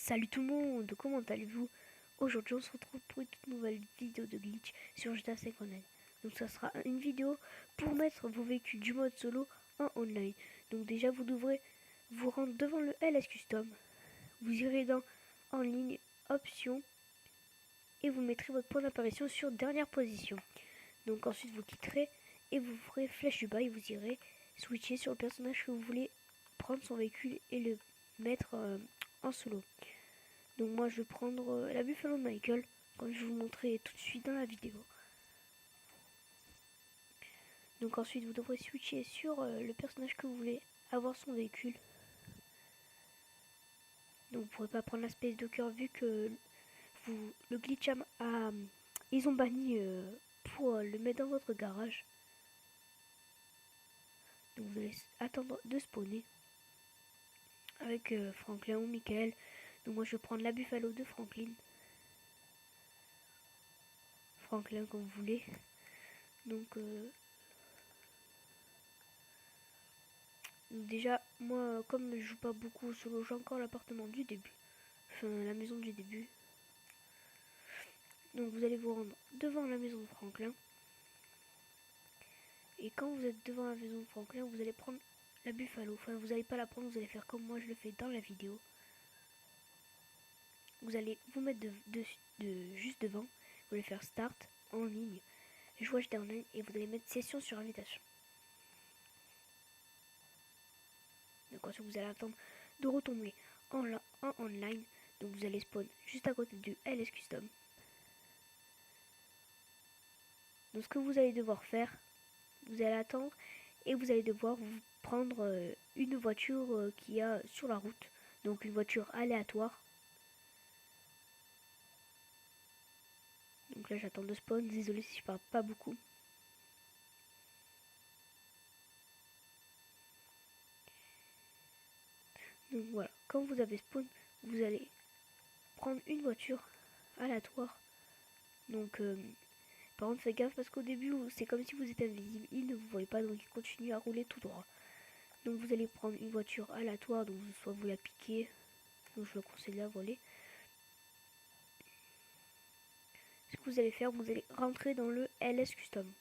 Salut tout le monde, comment allez-vous? Aujourd'hui on se retrouve pour une toute nouvelle vidéo de glitch sur GTA 5 Online. Donc ça sera une vidéo pour mettre vos véhicules du mode solo en online. Donc déjà vous devrez vous rendre devant le LS Custom. Vous irez dans en ligne, options et vous mettrez votre point d'apparition sur dernière position. Donc ensuite vous quitterez et vous ferez flèche du bas et vous irez switcher sur le personnage que vous voulez prendre son véhicule et le mettre en solo. Donc moi je vais prendre la Buffalo de Michael, comme je vais vous montrer tout de suite dans la vidéo. Donc ensuite vous devrez switcher sur le personnage que vous voulez avoir son véhicule. Donc vous ne pourrez pas prendre la Space Docker vu que le glitch ils ont banni pour le mettre dans votre garage. Donc vous allez attendre de spawner avec Franklin ou Michael. Donc moi je vais prendre la Buffalo de Franklin comme vous voulez. Donc déjà, moi, comme je joue pas beaucoup au solo, j'ai encore l'appartement du début. Enfin, la maison du début. Donc vous allez vous rendre devant la maison de Franklin. Et quand vous êtes devant la maison de Franklin, vous allez prendre la Buffalo. Enfin, vous n'allez pas la prendre, vous allez faire comme moi je le fais dans la vidéo. Vous allez vous mettre juste devant. Vous allez faire Start en ligne, jouage online et vous allez mettre Session sur invitation. Donc ensuite vous allez attendre de retomber en online. Donc vous allez spawn juste à côté du LS Custom. Donc ce que vous allez devoir faire, vous allez attendre et vous allez devoir vous prendre une voiture qu'il y a sur la route. Donc une voiture aléatoire. Donc là j'attends de spawn, désolé si je parle pas beaucoup. Donc voilà, quand vous avez spawn, vous allez prendre une voiture aléatoire. Donc par contre faites gaffe parce qu'au début c'est comme si vous étiez invisible, il ne vous voyait pas donc il continue à rouler tout droit. Donc vous allez prendre une voiture aléatoire, donc soit vous la piquez, donc je vous conseille de la voler. Ce que vous allez faire, vous allez rentrer dans le LS Custom.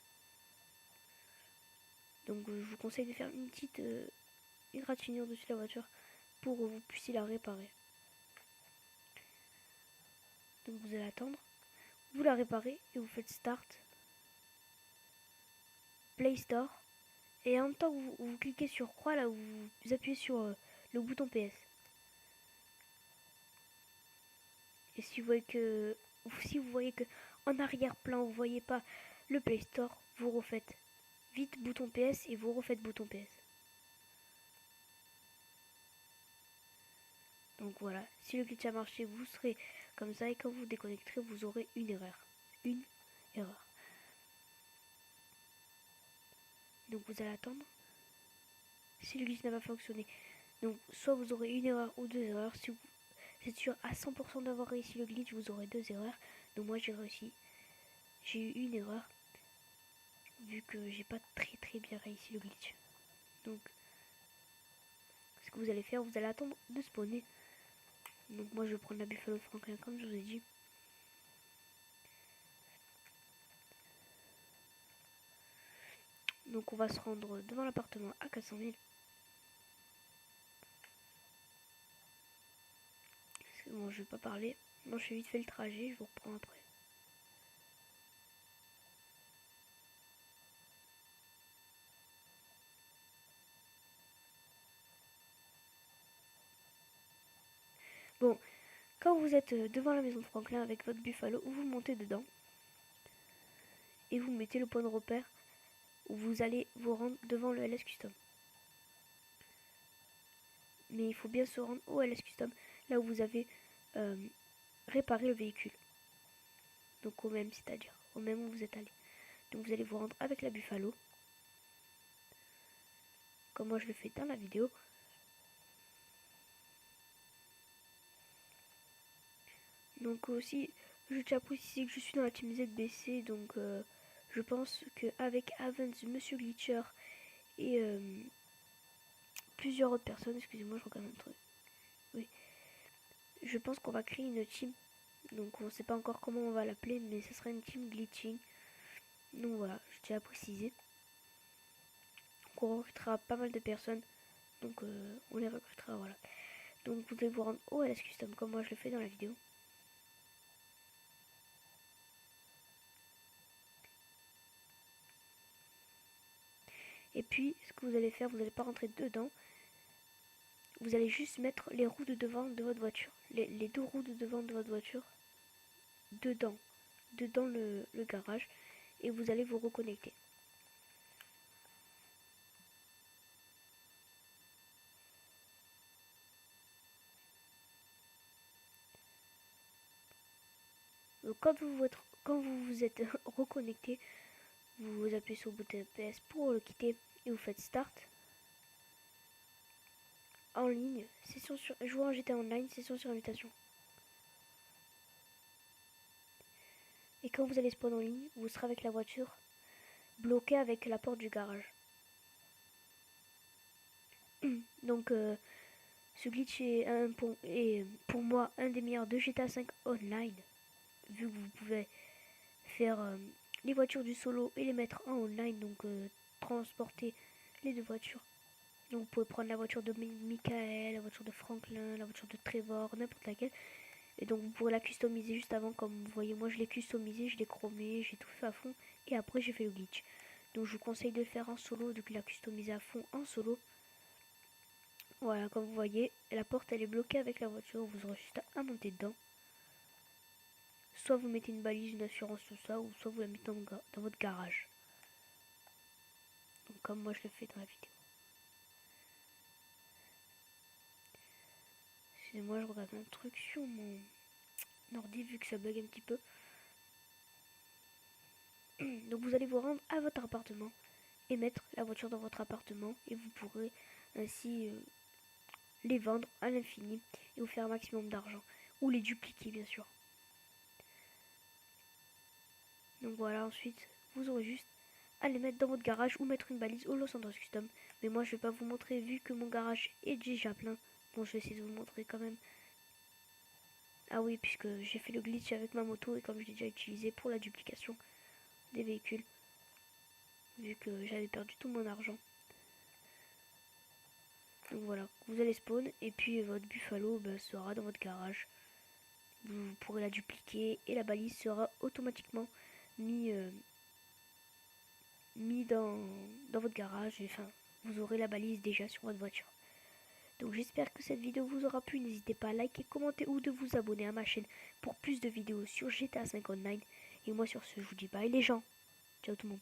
Donc je vous conseille de faire une petite égratignure dessus de la voiture pour que vous puissiez la réparer. Donc vous allez attendre, vous la réparez et vous faites Start, Play Store. Et en même temps vous cliquez sur croix là où vous appuyez sur le bouton PS. Et si vous voyez que en arrière-plan vous voyez pas le Play Store, vous refaites vite bouton PS et vous refaites bouton PS. Donc voilà, si le glitch a marché, vous serez comme ça et quand vous déconnecterez, vous aurez une erreur. Une erreur. Donc vous allez attendre. Si le glitch n'a pas fonctionné, donc soit vous aurez une erreur ou deux erreurs. Si vous êtes sûr à 100% d'avoir réussi le glitch, vous aurez deux erreurs. Donc moi j'ai réussi. J'ai eu une erreur vu que j'ai pas très bien réussi le glitch. Donc ce que vous allez faire, vous allez attendre de spawner. Donc moi je vais prendre la Buffalo Franklin comme je vous ai dit. Donc on va se rendre devant l'appartement à 400 000. Bon, je vais pas parler. Moi, je fais vite fait le trajet, je vous reprends après. Bon, quand vous êtes devant la maison de Franklin avec votre Buffalo, vous montez dedans et vous mettez le point de repère où vous allez vous rendre devant le LS Custom. Mais il faut bien se rendre au LS Custom, là où vous avez réparé le véhicule. Donc au même, c'est-à-dire au même où vous êtes allé. Donc vous allez vous rendre avec la Buffalo, comme moi je le fais dans la vidéo. Donc aussi, je tiens à préciser que je suis dans la team ZBC, donc je pense qu'avec Avens, Monsieur Glitcher et plusieurs autres personnes, excusez-moi, je regarde un truc. Oui, je pense qu'on va créer une team. Donc on sait pas encore comment on va l'appeler, mais ce sera une team glitching. Donc voilà, je tiens à préciser qu'on recrutera pas mal de personnes. Donc on les recrutera, voilà. Donc vous allez vous rendre au LS Custom comme moi je le fais dans la vidéo. Et puis ce que vous allez faire, vous n'allez pas rentrer dedans. Vous allez juste mettre les roues de devant de votre voiture. Les deux roues de devant de votre voiture dedans. Dedans le garage. Et vous allez vous reconnecter. Donc quand vous vous êtes reconnecté, vous appuyez sur le bouton PS pour le quitter et vous faites Start. En ligne, session sur jouer en GTA Online, session sur invitation. Et quand vous allez spawn en ligne, vous serez avec la voiture bloquée avec la porte du garage. Donc ce glitch est pour moi un des meilleurs de GTA 5 Online, vu que vous pouvez faire les voitures du solo et les mettre en online, donc transporter les deux voitures. Donc vous pouvez prendre la voiture de Michael, la voiture de Franklin, la voiture de Trevor, n'importe laquelle. Et donc vous pourrez la customiser juste avant, comme vous voyez moi je l'ai customisé, je l'ai chromé, j'ai tout fait à fond et après j'ai fait le glitch. Donc je vous conseille de le faire en solo, de la customiser à fond en solo. Voilà, comme vous voyez, la porte elle est bloquée avec la voiture, vous aurez juste à monter dedans. Soit vous mettez une balise, une assurance, tout ça, ou soit vous la mettez dans votre garage. Donc comme moi je le fais dans la vidéo. Excusez-moi, je regarde un truc sur mon ordi vu que ça bug un petit peu. Donc vous allez vous rendre à votre appartement et mettre la voiture dans votre appartement et vous pourrez ainsi les vendre à l'infini et vous faire un maximum d'argent ou les dupliquer bien sûr. Donc voilà, ensuite vous aurez juste à les mettre dans votre garage ou mettre une balise au Los Angeles Custom. Mais moi je vais pas vous montrer vu que mon garage est déjà plein. Bon, je vais essayer de vous montrer quand même. Ah oui, puisque j'ai fait le glitch avec ma moto et comme je l'ai déjà utilisé pour la duplication des véhicules, vu que j'avais perdu tout mon argent. Donc voilà, vous allez spawn et puis votre buffalo sera dans votre garage. Vous pourrez la dupliquer et la balise sera automatiquement mis dans votre garage. Enfin, vous aurez la balise déjà sur votre voiture. Donc j'espère que cette vidéo vous aura plu. N'hésitez pas à liker, commenter ou de vous abonner à ma chaîne pour plus de vidéos sur GTA 5 Online. Et moi sur ce, je vous dis bye les gens. Ciao tout le monde.